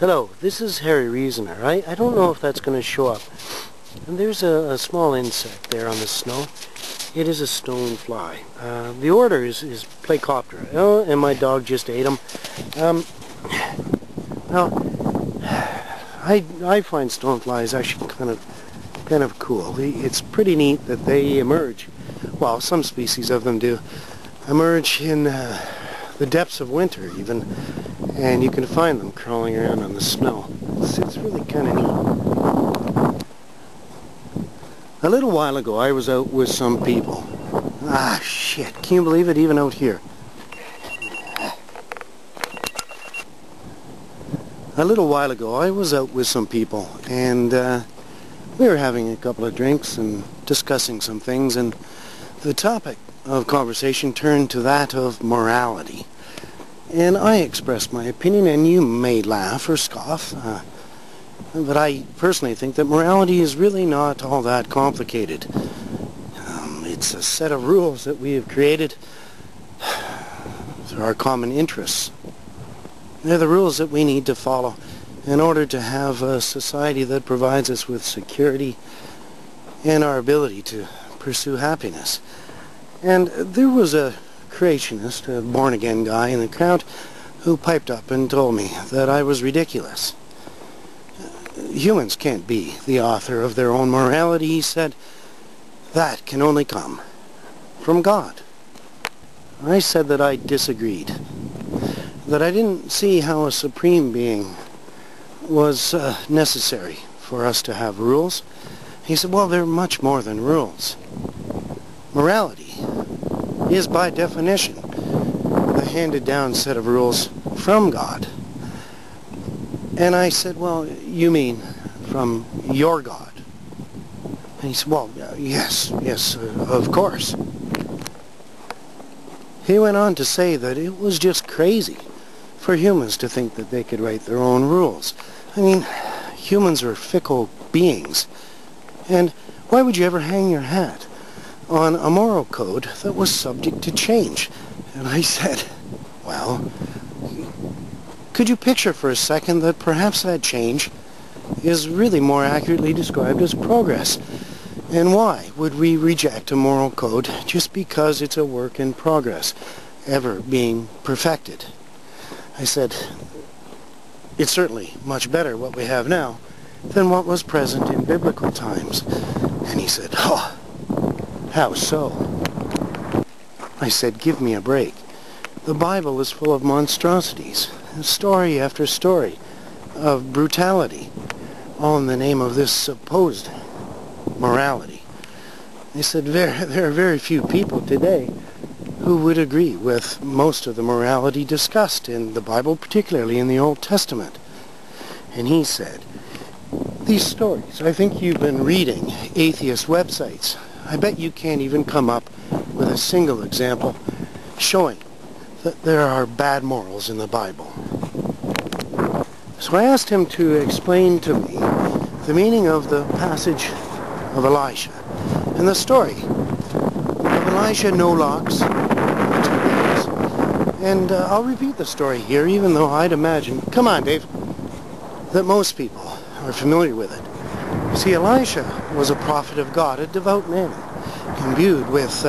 Hello, this is Harry Reasoner. I don't know if that's going to show up. And there's a small insect there on the snow. It is a stonefly. The order is Plecoptera. Oh, and my dog just ate him. Well, I find stoneflies actually kind of cool. It's pretty neat that they emerge. Well, some species of them do emerge in the depths of winter even, and you can find them crawling around on the snow. It's really kind of neat. A little while ago I was out with some people. Ah, shit, can you believe it, even out here? A little while ago I was out with some people, and we were having a couple of drinks and discussing some things, and the topic of conversation turned to that of morality. And I expressed my opinion, and you may laugh or scoff, but I personally think that morality is really not all that complicated. It's a set of rules that we have created for our common interests. They're the rules that we need to follow in order to have a society that provides us with security and our ability to pursue happiness. And there was a creationist, a born-again guy in the crowd, who piped up and told me that I was ridiculous. Humans can't be the author of their own morality, he said. That can only come from God. I said that I disagreed, that I didn't see how a supreme being was necessary for us to have rules. He said, well, they're much more than rules. Morality is by definition a handed-down set of rules from God. And I said, well, you mean from your God? And he said, well, yes, of course. He went on to say that it was just crazy for humans to think that they could write their own rules. I mean, humans are fickle beings. And why would you ever hang your hat on a moral code that was subject to change? And I said, well, could you picture for a second that perhaps that change is really more accurately described as progress? And why would we reject a moral code just because it's a work in progress, ever being perfected? I said, it's certainly much better what we have now than what was present in biblical times. And he said, oh, how so? I said, give me a break. The Bible is full of monstrosities, story after story of brutality, all in the name of this supposed morality. They said there are very few people today who would agree with most of the morality discussed in the Bible, particularly in the Old Testament. And he said, these stories, I think you've been reading atheist websites. I bet you can't even come up with a single example showing that there are bad morals in the Bible. So I asked him to explain to me the meaning of the passage of Elisha and the story of Elisha no locks. And I'll repeat the story here, even though I'd imagine, come on Dave, that most people are familiar with it. See, Elisha was a prophet of God, a devout man, imbued with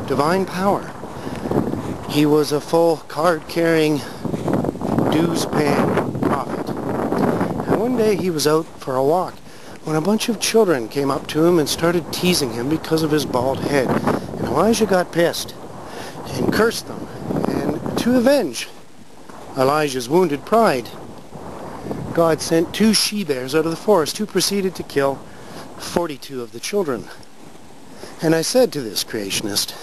divine power. He was a full card-carrying, dues-paying prophet. And one day he was out for a walk when a bunch of children came up to him and started teasing him because of his bald head. And Elijah got pissed and cursed them. And to avenge Elijah's wounded pride, God sent 2 she-bears out of the forest who proceeded to kill 42 of the children. And I said to this creationist,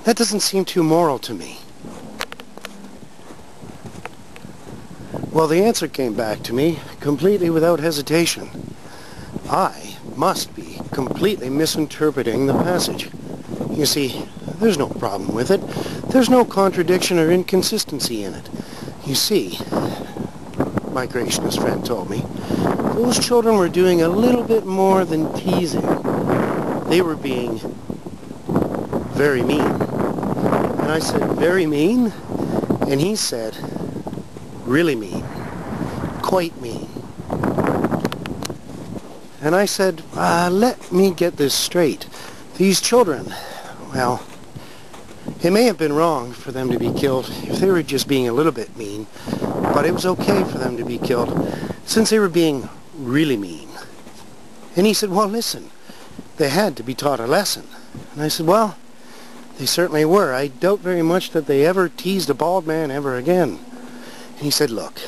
that doesn't seem too moral to me. Well, the answer came back to me completely without hesitation. I must be completely misinterpreting the passage. You see, there's no problem with it. There's no contradiction or inconsistency in it. You see, my creationist friend told me, those children were doing a little bit more than teasing. They were being very mean. And I said, very mean? And he said, really mean. Quite mean. And I said, let me get this straight. These children, well, it may have been wrong for them to be killed if they were just being a little bit mean, but it was okay for them to be killed since they were being really mean. And he said, well, listen, they had to be taught a lesson. And I said, well, they certainly were. I doubt very much that they ever teased a bald man ever again. And he said, look,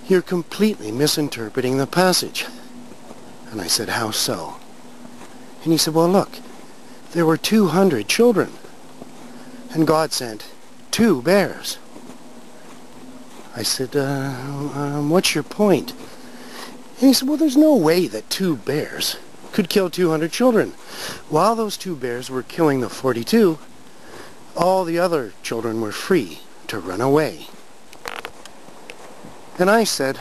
you're completely misinterpreting the passage. And I said, how so? And he said, well, look, there were 200 children. And God sent 2 bears. I said, what's your point? And he said, well, there's no way that 2 bears could kill 200 children. While those 2 bears were killing the 42, all the other children were free to run away. And I said,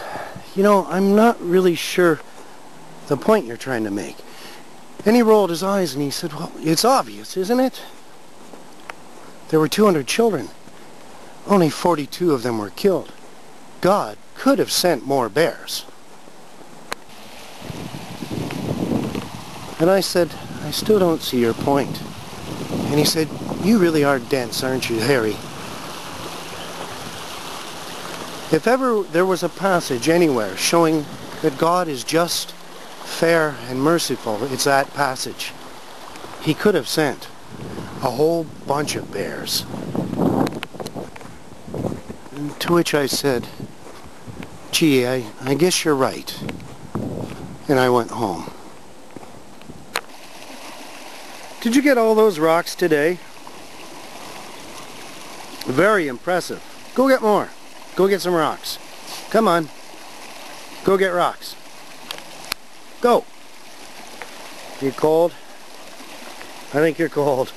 you know, I'm not really sure the point you're trying to make. And he rolled his eyes and he said, well, it's obvious, isn't it? There were 200 children. Only 42 of them were killed. God could have sent more bears. And I said, I still don't see your point. And he said, you really are dense, aren't you, Harry? If ever there was a passage anywhere showing that God is just, fair, and merciful, it's that passage. He could have sent a whole bunch of bears. And to which I said, gee, I guess you're right. And I went home. Did you get all those rocks today? Very impressive. Go get more. Go get some rocks. Come on. Go get rocks. Go. You cold? I think you're cold.